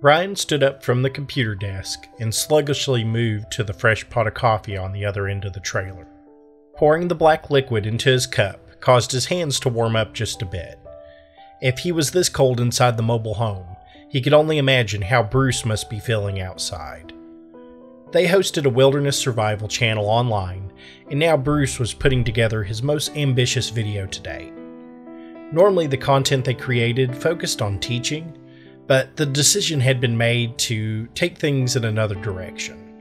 Ryan stood up from the computer desk and sluggishly moved to the fresh pot of coffee on the other end of the trailer. Pouring the black liquid into his cup caused his hands to warm up just a bit. If he was this cold inside the mobile home, he could only imagine how Bruce must be feeling outside. They hosted a wilderness survival channel online, and now Bruce was putting together his most ambitious video to date. Normally the content they created focused on teaching, but the decision had been made to take things in another direction.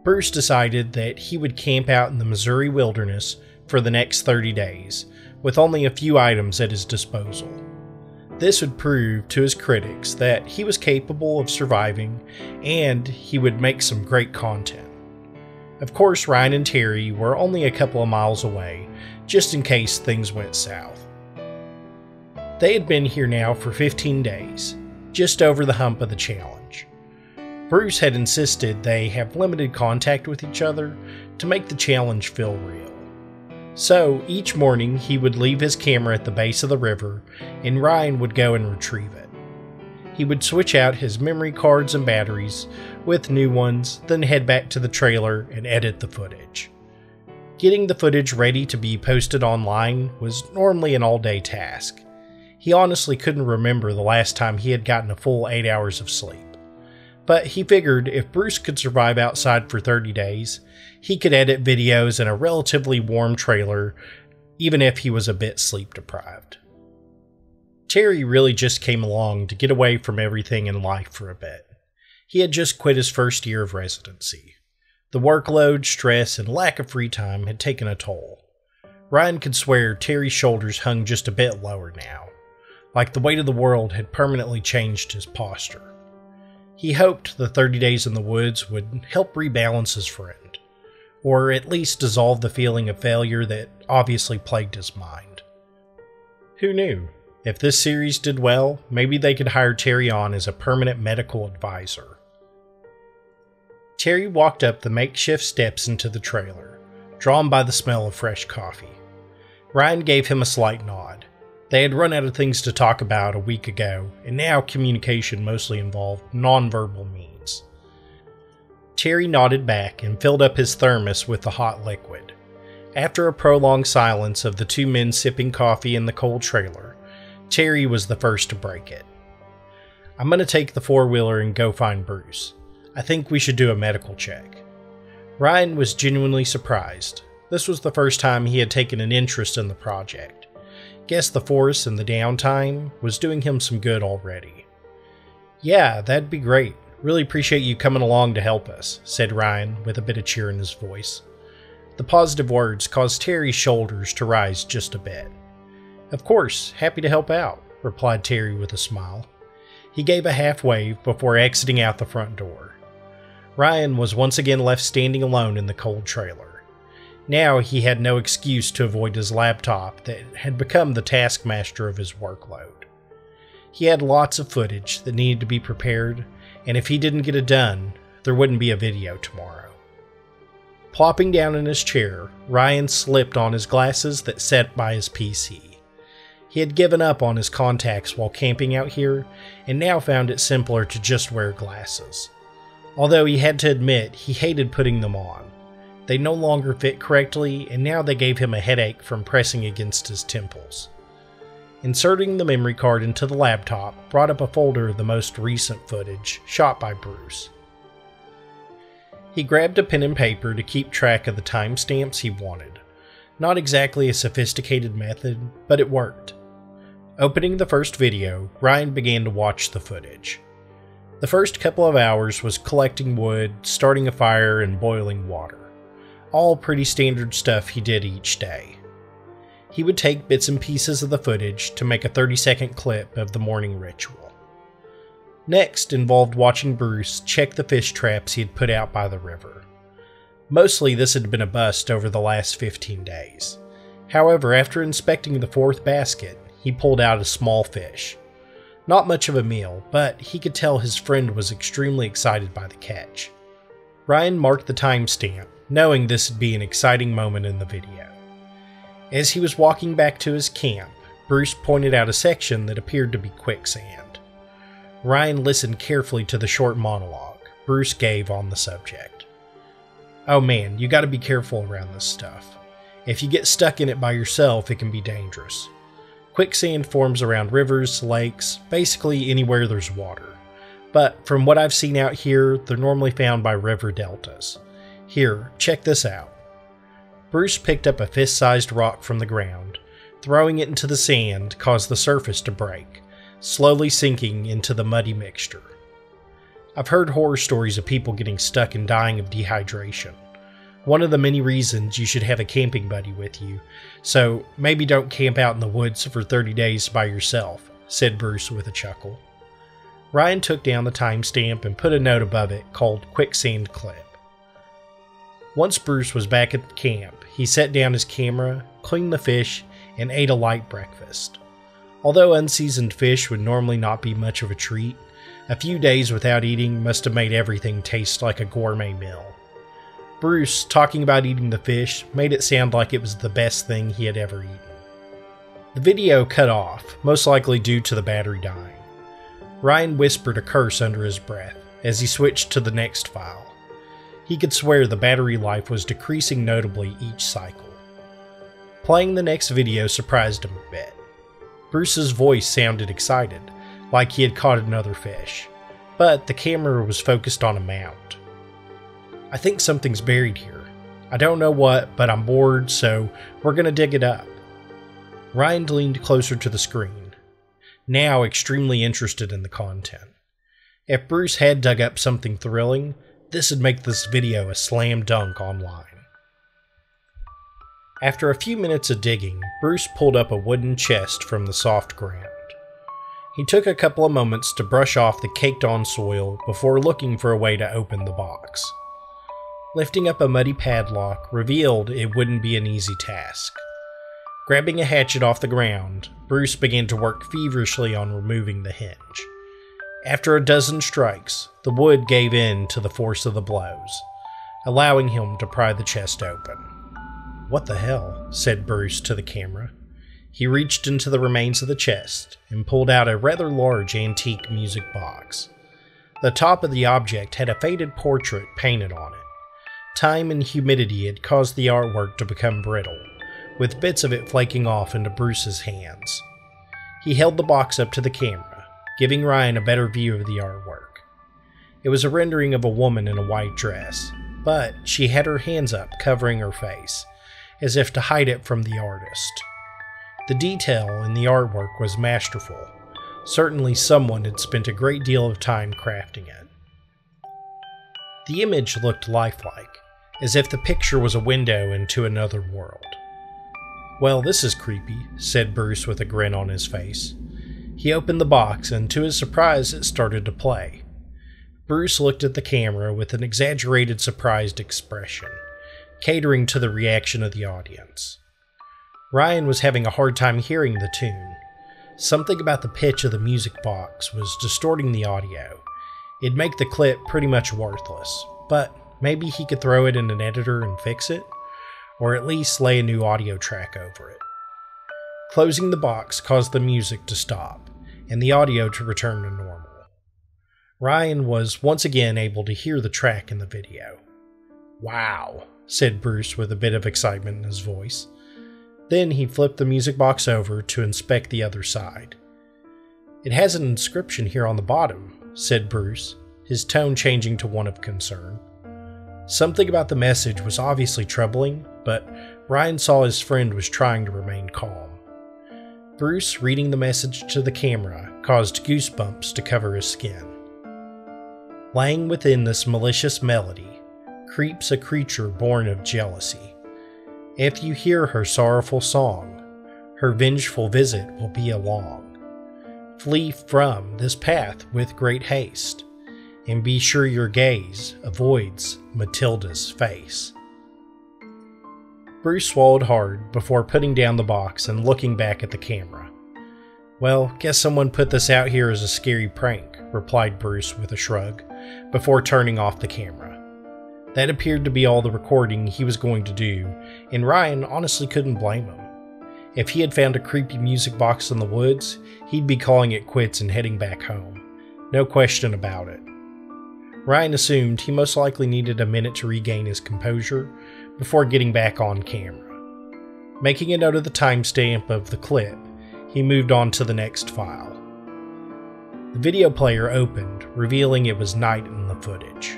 Bruce decided that he would camp out in the Missouri wilderness for the next 30 days, with only a few items at his disposal. This would prove to his critics that he was capable of surviving, and he would make some great content. Of course, Ryan and Terry were only a couple of miles away, just in case things went south. They had been here now for 15 days, just over the hump of the challenge. Bruce had insisted they have limited contact with each other to make the challenge feel real. So each morning he would leave his camera at the base of the river and Ryan would go and retrieve it. He would switch out his memory cards and batteries with new ones, then head back to the trailer and edit the footage. Getting the footage ready to be posted online was normally an all-day task. He honestly couldn't remember the last time he had gotten a full 8 hours of sleep. But he figured if Bruce could survive outside for 30 days, he could edit videos in a relatively warm trailer, even if he was a bit sleep deprived. Terry really just came along to get away from everything in life for a bit. He had just quit his first year of residency. The workload, stress, and lack of free time had taken a toll. Ryan could swear Terry's shoulders hung just a bit lower now, like the weight of the world had permanently changed his posture. He hoped the 30 days in the woods would help rebalance his friend, or at least dissolve the feeling of failure that obviously plagued his mind. Who knew? If this series did well, maybe they could hire Terry on as a permanent medical advisor. Terry walked up the makeshift steps into the trailer, drawn by the smell of fresh coffee. Ryan gave him a slight nod. They had run out of things to talk about a week ago, and now communication mostly involved nonverbal means. Terry nodded back and filled up his thermos with the hot liquid. After a prolonged silence of the two men sipping coffee in the cold trailer, Terry was the first to break it. "I'm going to take the four-wheeler and go find Bruce. I think we should do a medical check." Ryan was genuinely surprised. This was the first time he had taken an interest in the project. Guess the force and the downtime was doing him some good already. "Yeah, that'd be great. Really appreciate you coming along to help us," said Ryan with a bit of cheer in his voice. The positive words caused Terry's shoulders to rise just a bit. "Of course, happy to help out," replied Terry with a smile. He gave a half wave before exiting out the front door. Ryan was once again left standing alone in the cold trailer. Now he had no excuse to avoid his laptop that had become the taskmaster of his workload. He had lots of footage that needed to be prepared, and if he didn't get it done, there wouldn't be a video tomorrow. Plopping down in his chair, Ryan slipped on his glasses that sat by his PC. He had given up on his contacts while camping out here, and now found it simpler to just wear glasses. Although he had to admit he hated putting them on. They no longer fit correctly, and now they gave him a headache from pressing against his temples. Inserting the memory card into the laptop brought up a folder of the most recent footage shot by Bruce. He grabbed a pen and paper to keep track of the timestamps he wanted. Not exactly a sophisticated method, but it worked. Opening the first video, Ryan began to watch the footage. The first couple of hours was collecting wood, starting a fire, and boiling water. All pretty standard stuff he did each day. He would take bits and pieces of the footage to make a 30-second clip of the morning ritual. Next involved watching Bruce check the fish traps he had put out by the river. Mostly this had been a bust over the last 15 days. However, after inspecting the fourth basket, he pulled out a small fish. Not much of a meal, but he could tell his friend was extremely excited by the catch. Ryan marked the timestamp, knowing this would be an exciting moment in the video. As he was walking back to his camp, Bruce pointed out a section that appeared to be quicksand. Ryan listened carefully to the short monologue Bruce gave on the subject. "Oh man, you gotta be careful around this stuff. If you get stuck in it by yourself, it can be dangerous. Quicksand forms around rivers, lakes, basically anywhere there's water. But from what I've seen out here, they're normally found by river deltas. Here, check this out." Bruce picked up a fist-sized rock from the ground. Throwing it into the sand caused the surface to break, slowly sinking into the muddy mixture. I've heard horror stories of people getting stuck and dying of dehydration. One of the many reasons you should have a camping buddy with you, so maybe don't camp out in the woods for 30 days by yourself, said Bruce with a chuckle. Ryan took down the timestamp and put a note above it called Quicksand Clip. Once Bruce was back at the camp, he set down his camera, cleaned the fish, and ate a light breakfast. Although unseasoned fish would normally not be much of a treat, a few days without eating must have made everything taste like a gourmet meal. Bruce, talking about eating the fish, made it sound like it was the best thing he had ever eaten. The video cut off, most likely due to the battery dying. Ryan whispered a curse under his breath as he switched to the next file. He could swear the battery life was decreasing notably each cycle. Playing the next video surprised him a bit. Bruce's voice sounded excited, like he had caught another fish, but the camera was focused on a mound. "I think something's buried here. I don't know what, but I'm bored, so we're gonna dig it up." Ryan leaned closer to the screen, now extremely interested in the content. If Bruce had dug up something thrilling, this would make this video a slam dunk online. After a few minutes of digging, Bruce pulled up a wooden chest from the soft ground. He took a couple of moments to brush off the caked-on soil before looking for a way to open the box. Lifting up a muddy padlock revealed it wouldn't be an easy task. Grabbing a hatchet off the ground, Bruce began to work feverishly on removing the hinge. After a dozen strikes, the wood gave in to the force of the blows, allowing him to pry the chest open. "What the hell?" said Bruce to the camera. He reached into the remains of the chest and pulled out a rather large antique music box. The top of the object had a faded portrait painted on it. Time and humidity had caused the artwork to become brittle, with bits of it flaking off into Bruce's hands. He held the box up to the camera, giving Ryan a better view of the artwork. It was a rendering of a woman in a white dress, but she had her hands up covering her face, as if to hide it from the artist. The detail in the artwork was masterful. Certainly someone had spent a great deal of time crafting it. The image looked lifelike, as if the picture was a window into another world. "Well, this is creepy," said Bruce with a grin on his face. He opened the box, and to his surprise it started to play. Bruce looked at the camera with an exaggerated surprised expression, catering to the reaction of the audience. Ryan was having a hard time hearing the tune. Something about the pitch of the music box was distorting the audio. It'd make the clip pretty much worthless, but maybe he could throw it in an editor and fix it, or at least lay a new audio track over it. Closing the box caused the music to stop, and the audio to return to normal. Ryan was once again able to hear the track in the video. "Wow," said Bruce with a bit of excitement in his voice. Then he flipped the music box over to inspect the other side. "It has an inscription here on the bottom," said Bruce, his tone changing to one of concern. Something about the message was obviously troubling, but Ryan saw his friend was trying to remain calm. Bruce reading the message to the camera caused goosebumps to cover his skin. "Laying within this malicious melody creeps a creature born of jealousy. If you hear her sorrowful song, her vengeful visit will be along. Flee from this path with great haste, and be sure your gaze avoids Matilda's face." Bruce swallowed hard before putting down the box and looking back at the camera. "Well, guess someone put this out here as a scary prank," replied Bruce with a shrug, before turning off the camera. That appeared to be all the recording he was going to do, and Ryan honestly couldn't blame him. If he had found a creepy music box in the woods, he'd be calling it quits and heading back home. No question about it. Ryan assumed he most likely needed a minute to regain his composure before getting back on camera. Making a note of the timestamp of the clip, he moved on to the next file. The video player opened, revealing it was night in the footage.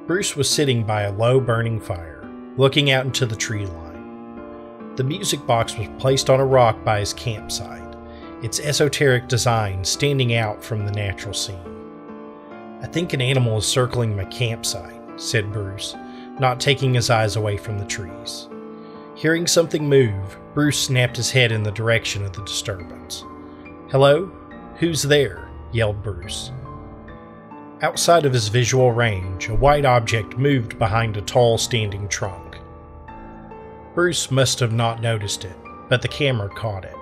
Bruce was sitting by a low burning fire, looking out into the tree line. The music box was placed on a rock by his campsite, its esoteric design standing out from the natural scene. "I think an animal is circling my campsite," said Bruce, not taking his eyes away from the trees. Hearing something move, Bruce snapped his head in the direction of the disturbance. "Hello? Who's there?" yelled Bruce. Outside of his visual range, a white object moved behind a tall standing trunk. Bruce must have not noticed it, but the camera caught it.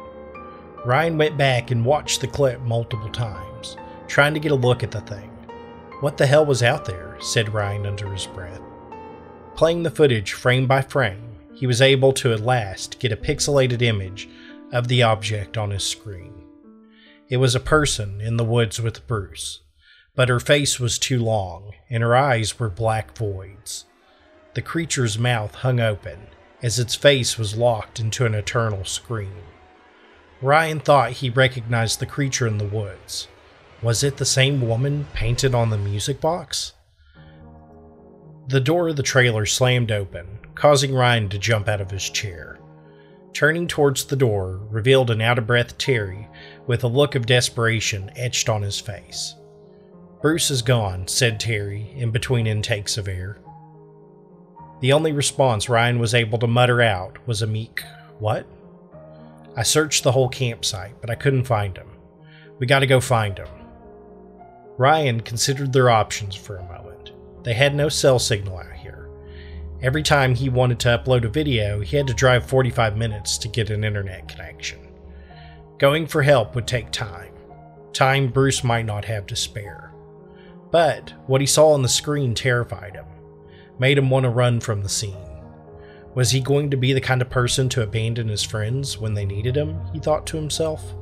Ryan went back and watched the clip multiple times, trying to get a look at the thing. "What the hell was out there?" said Ryan under his breath. Playing the footage frame by frame, he was able to at last get a pixelated image of the object on his screen. It was a person in the woods with Bruce, but her face was too long and her eyes were black voids. The creature's mouth hung open as its face was locked into an eternal scream. Ryan thought he recognized the creature in the woods. Was it the same woman painted on the music box? The door of the trailer slammed open, causing Ryan to jump out of his chair. Turning towards the door revealed an out-of-breath Terry with a look of desperation etched on his face. "Bruce is gone," said Terry in between intakes of air. The only response Ryan was able to mutter out was a meek, "What?" "I searched the whole campsite, but I couldn't find him. We gotta go find him." Ryan considered their options for a moment. They had no cell signal out here. Every time he wanted to upload a video, he had to drive 45 minutes to get an internet connection. Going for help would take time. Time Bruce might not have to spare. But what he saw on the screen terrified him, made him want to run from the scene. Was he going to be the kind of person to abandon his friends when they needed him, he thought to himself.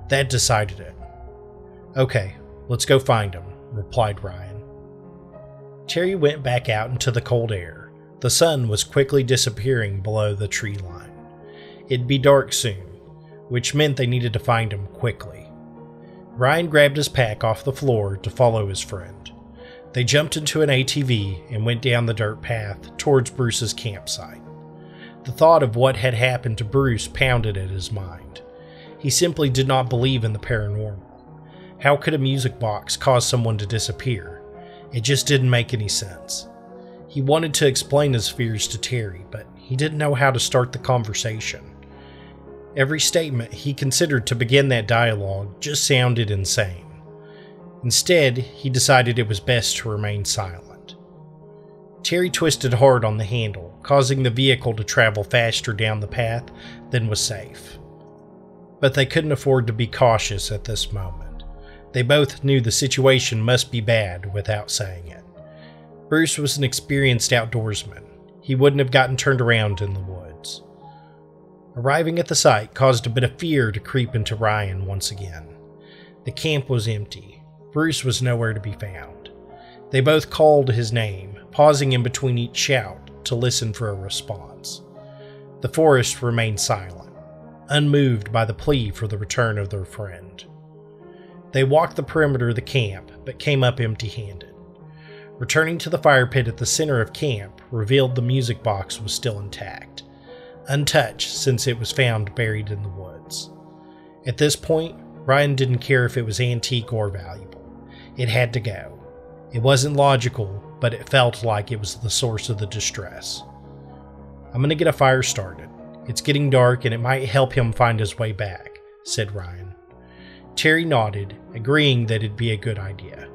That decided it. "Okay, let's go find him," replied Ryan. Terry went back out into the cold air. The sun was quickly disappearing below the tree line. It'd be dark soon, which meant they needed to find him quickly. Ryan grabbed his pack off the floor to follow his friend. They jumped into an ATV and went down the dirt path towards Bruce's campsite. The thought of what had happened to Bruce pounded at his mind. He simply did not believe in the paranormal. How could a music box cause someone to disappear? It just didn't make any sense. He wanted to explain his fears to Terry, but he didn't know how to start the conversation. Every statement he considered to begin that dialogue just sounded insane. Instead, he decided it was best to remain silent. Terry twisted hard on the handle, causing the vehicle to travel faster down the path than was safe. But they couldn't afford to be cautious at this moment. They both knew the situation must be bad without saying it. Bruce was an experienced outdoorsman. He wouldn't have gotten turned around in the woods. Arriving at the site caused a bit of fear to creep into Ryan once again. The camp was empty. Bruce was nowhere to be found. They both called his name, pausing in between each shout to listen for a response. The forest remained silent, unmoved by the plea for the return of their friend. They walked the perimeter of the camp, but came up empty-handed. Returning to the fire pit at the center of camp revealed the music box was still intact, untouched since it was found buried in the woods. At this point, Ryan didn't care if it was antique or valuable. It had to go. It wasn't logical, but it felt like it was the source of the distress. "I'm gonna get a fire started. It's getting dark and it might help him find his way back," said Ryan. Terry nodded, agreeing that it'd be a good idea.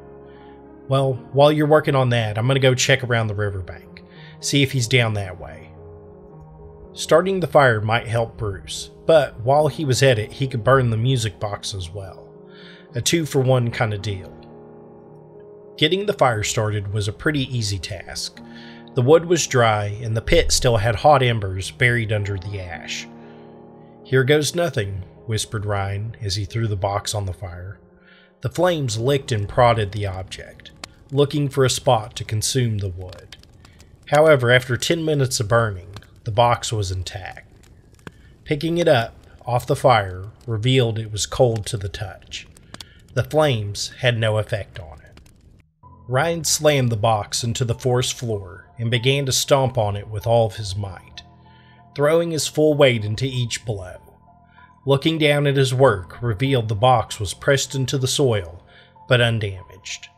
"Well, while you're working on that, I'm gonna go check around the riverbank, see if he's down that way." Starting the fire might help Bruce, but while he was at it, he could burn the music box as well. A 2-for-1 kind of deal. Getting the fire started was a pretty easy task. The wood was dry, and the pit still had hot embers buried under the ash. "Here goes nothing," whispered Ryan as he threw the box on the fire. The flames licked and prodded the object, looking for a spot to consume the wood. However, after 10 minutes of burning, the box was intact. Picking it up off the fire revealed it was cold to the touch. The flames had no effect on it. Ryan slammed the box into the forest floor and began to stomp on it with all of his might, throwing his full weight into each blow. Looking down at his work revealed the box was pressed into the soil, but undamaged.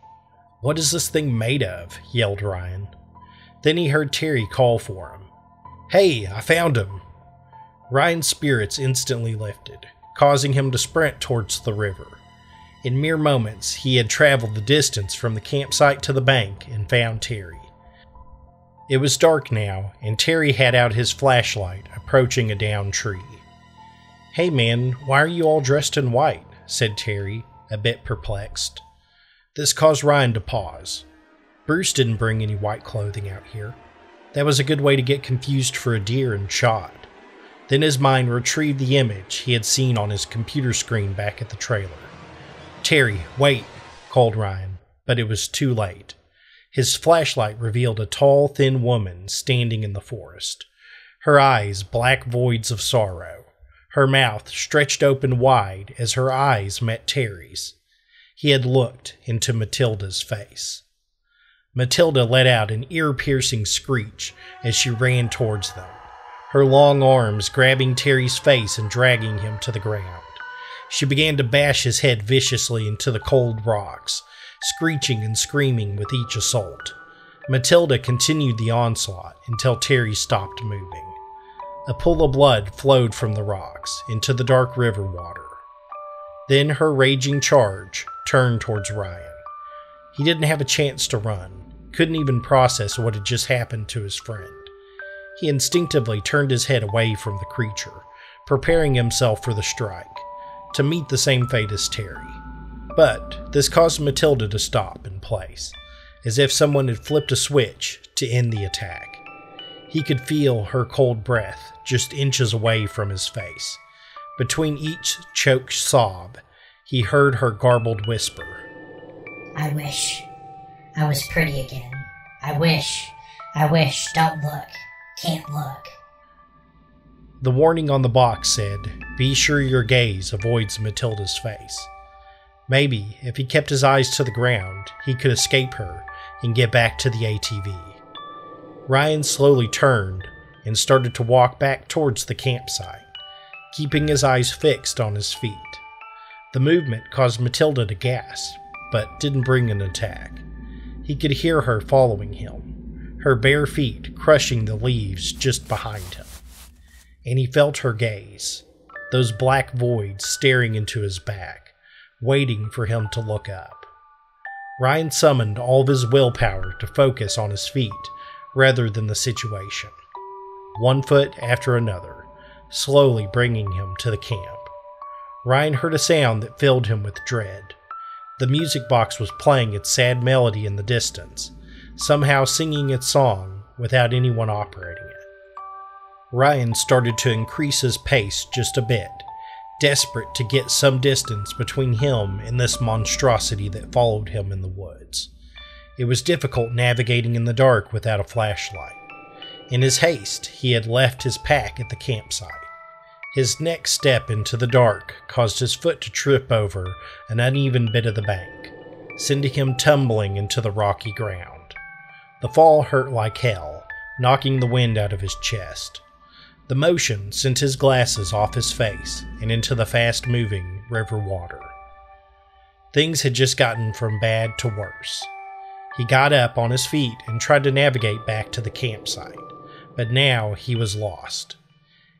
"What is this thing made of?" yelled Ryan. Then he heard Terry call for him. "Hey, I found him!" Ryan's spirits instantly lifted, causing him to sprint towards the river. In mere moments, he had traveled the distance from the campsite to the bank and found Terry. It was dark now, and Terry had out his flashlight, approaching a downed tree. "Hey man, why are you all dressed in white?" said Terry, a bit perplexed. This caused Ryan to pause. Bruce didn't bring any white clothing out here. That was a good way to get confused for a deer and shot. Then his mind retrieved the image he had seen on his computer screen back at the trailer. "Terry, wait," called Ryan, but it was too late. His flashlight revealed a tall, thin woman standing in the forest. Her eyes black voids of sorrow. Her mouth stretched open wide as her eyes met Terry's. He had looked into Matilda's face. Matilda let out an ear-piercing screech as she ran towards them, her long arms grabbing Terry's face and dragging him to the ground. She began to bash his head viciously into the cold rocks, screeching and screaming with each assault. Matilda continued the onslaught until Terry stopped moving. A pool of blood flowed from the rocks into the dark river water. Then her raging charge turned towards Ryan. He didn't have a chance to run, couldn't even process what had just happened to his friend. He instinctively turned his head away from the creature, preparing himself for the strike, to meet the same fate as Terry. But this caused Matilda to stop in place, as if someone had flipped a switch to end the attack. He could feel her cold breath just inches away from his face. Between each choked sob, he heard her garbled whisper. I wish I was pretty again. I wish, don't look, can't look." The warning on the box said, "Be sure your gaze avoids Matilda's face." Maybe, if he kept his eyes to the ground, he could escape her and get back to the ATV. Ryan slowly turned and started to walk back towards the campsite, keeping his eyes fixed on his feet. The movement caused Matilda to gasp, but didn't bring an attack. He could hear her following him, her bare feet crushing the leaves just behind him. And he felt her gaze, those black voids staring into his back, waiting for him to look up. Ryan summoned all of his willpower to focus on his feet rather than the situation. One foot after another, slowly bringing him to the camp. Ryan heard a sound that filled him with dread. The music box was playing its sad melody in the distance, somehow singing its song without anyone operating it. Ryan started to increase his pace just a bit, desperate to get some distance between him and this monstrosity that followed him in the woods. It was difficult navigating in the dark without a flashlight. In his haste, he had left his pack at the campsite. His next step into the dark caused his foot to trip over an uneven bit of the bank, sending him tumbling into the rocky ground. The fall hurt like hell, knocking the wind out of his chest. The motion sent his glasses off his face and into the fast-moving river water. Things had just gotten from bad to worse. He got up on his feet and tried to navigate back to the campsite, but now he was lost.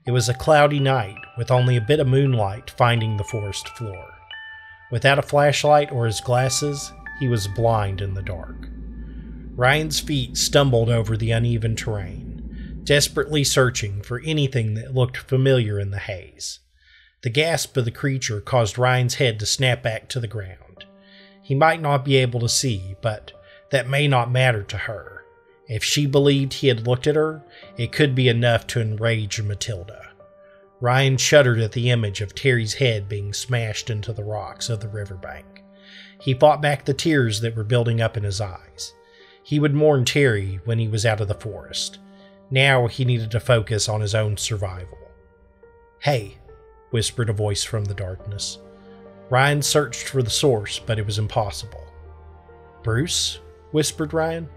It was a cloudy night with only a bit of moonlight finding the forest floor. Without a flashlight or his glasses, he was blind in the dark. Ryan's feet stumbled over the uneven terrain, desperately searching for anything that looked familiar in the haze. The gasp of the creature caused Ryan's head to snap back to the ground. He might not be able to see, but that may not matter to her. If she believed he had looked at her, it could be enough to enrage Matilda. Ryan shuddered at the image of Terry's head being smashed into the rocks of the riverbank. He fought back the tears that were building up in his eyes. He would mourn Terry when he was out of the forest. Now he needed to focus on his own survival. "Hey," whispered a voice from the darkness. Ryan searched for the source, but it was impossible. "Bruce?" whispered Ryan.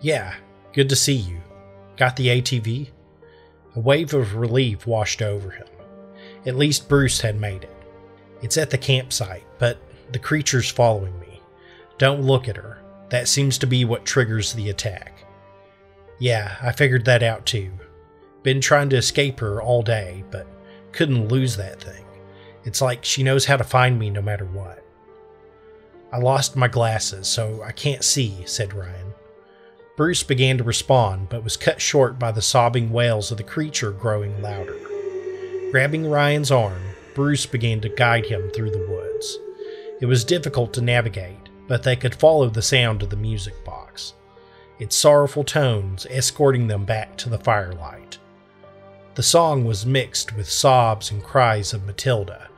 "Yeah, good to see you. Got the ATV?" A wave of relief washed over him. At least Bruce had made it. "It's at the campsite, but the creature's following me. Don't look at her. That seems to be what triggers the attack." "Yeah, I figured that out too. Been trying to escape her all day, but couldn't lose that thing. It's like she knows how to find me no matter what." "I lost my glasses, so I can't see," said Ryan. Bruce began to respond, but was cut short by the sobbing wails of the creature growing louder. Grabbing Ryan's arm, Bruce began to guide him through the woods. It was difficult to navigate, but they could follow the sound of the music box, its sorrowful tones escorting them back to the firelight. The song was mixed with sobs and cries of Matilda,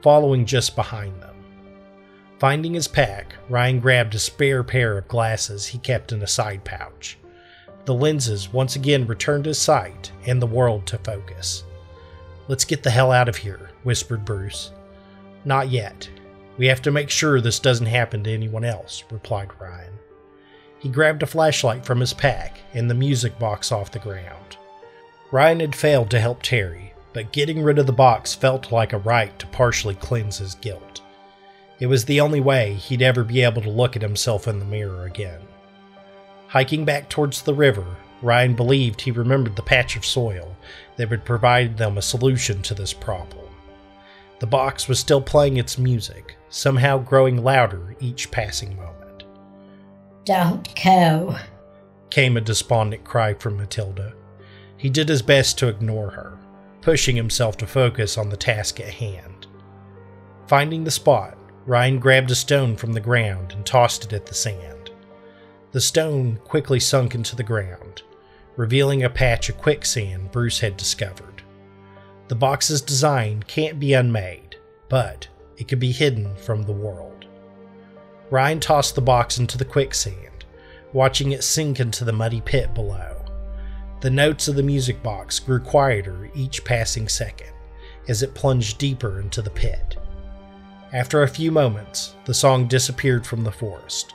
following just behind them. Finding his pack, Ryan grabbed a spare pair of glasses he kept in a side pouch. The lenses once again returned his sight and the world to focus. "Let's get the hell out of here," whispered Bruce. "Not yet. We have to make sure this doesn't happen to anyone else," replied Ryan. He grabbed a flashlight from his pack and the music box off the ground. Ryan had failed to help Terry, but getting rid of the box felt like a right to partially cleanse his guilt. It was the only way he'd ever be able to look at himself in the mirror again. Hiking back towards the river, Ryan believed he remembered the patch of soil that would provide them a solution to this problem. The box was still playing its music, somehow growing louder each passing moment. "Don't go," came a despondent cry from Matilda. He did his best to ignore her, pushing himself to focus on the task at hand. Finding the spot, Ryan grabbed a stone from the ground and tossed it at the sand. The stone quickly sunk into the ground, revealing a patch of quicksand Bruce had discovered. The box's design can't be unmade, but it could be hidden from the world. Ryan tossed the box into the quicksand, watching it sink into the muddy pit below. The notes of the music box grew quieter each passing second as it plunged deeper into the pit. After a few moments, the song disappeared from the forest,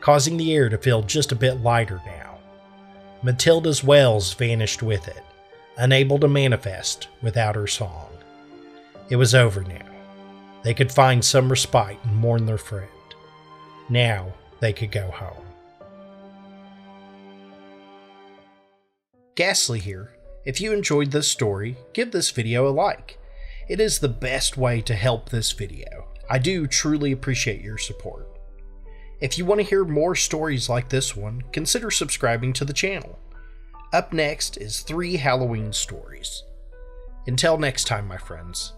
causing the air to feel just a bit lighter now. Matilda's wails vanished with it, unable to manifest without her song. It was over now. They could find some respite and mourn their friend. Now they could go home. Ghastly here. If you enjoyed this story, give this video a like. It is the best way to help this video. I do truly appreciate your support. If you want to hear more stories like this one, consider subscribing to the channel. Up next is 3 Halloween stories. Until next time, my friends,